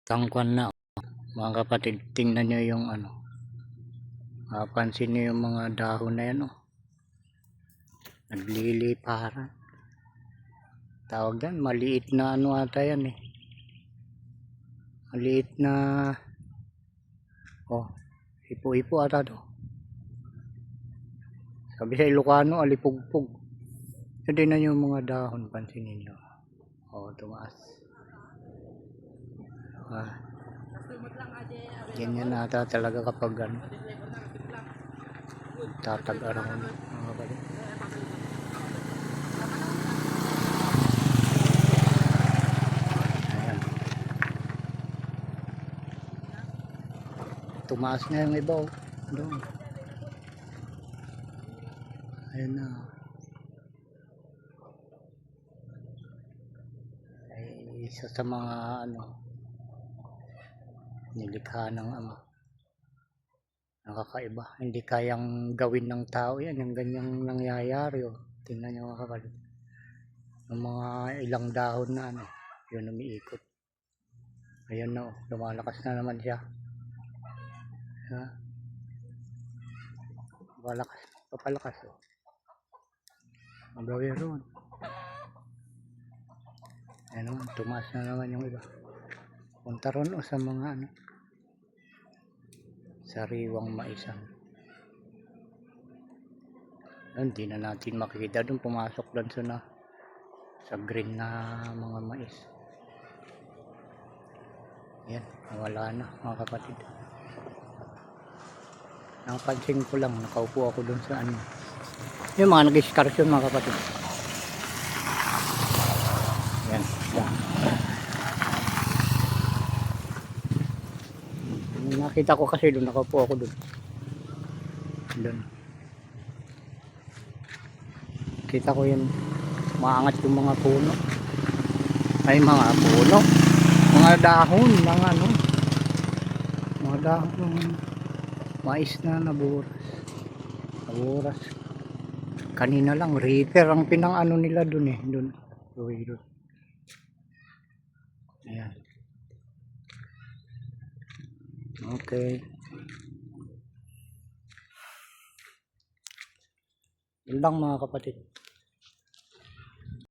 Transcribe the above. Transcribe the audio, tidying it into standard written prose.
Tangkwan na, mga kapatid, tingnan nyo yung ano, mapansin nyo yung mga dahon na yan, oh. Nagliliparan. Tawag yan, maliit na ano ata yan eh. Maliit na, oh, ipo-ipo ata to. Sabi sa Ilocano, alipugpug. Hindi na yung mga dahon, pansinin nyo. Oh, tumaas. Ganyan ata talaga kapag ano, tatag-araw mga kapatid. Ayan. Tumaas na yung iba, oh. Doon. Ayan na. Ay, isa sa mga ano, nilikha ng Ama. Nakakaiba. Hindi kayang gawin ng tao yan. Yung ganyang nangyayari. Oh. Tingnan nyo mga kapatid. Yung mga ilang dahon na ano, yun umiikot. Ayun na. Oh. Lumalakas na naman siya. Papalakas. Papalakas. Oh. Magawin ron. Ayun naman. Tumaas na naman yung iba. Punta ron o sa mga ano, sariwang maisan. Hindi na natin makikita doon, pumasok doon sa green na mga mais. Yan, nawala na mga kapatid. Napansin ko lang, nakaupo ako doon sa ano, yung mga nag-excursion mga kapatid. Yan, yan. Nakita ko kasi doon, nakaupo ako doon. Doon. Kita ko yun, maangat yung mga puno. Ay, mga puno. Mga dahon, mga ano. Mga dahon. Mais na naburas. Naburas. Kanina lang, reaper ang pinang-ano nila doon eh. Doon. Doon. Ayan. Okay. Yun lang mga kapatid.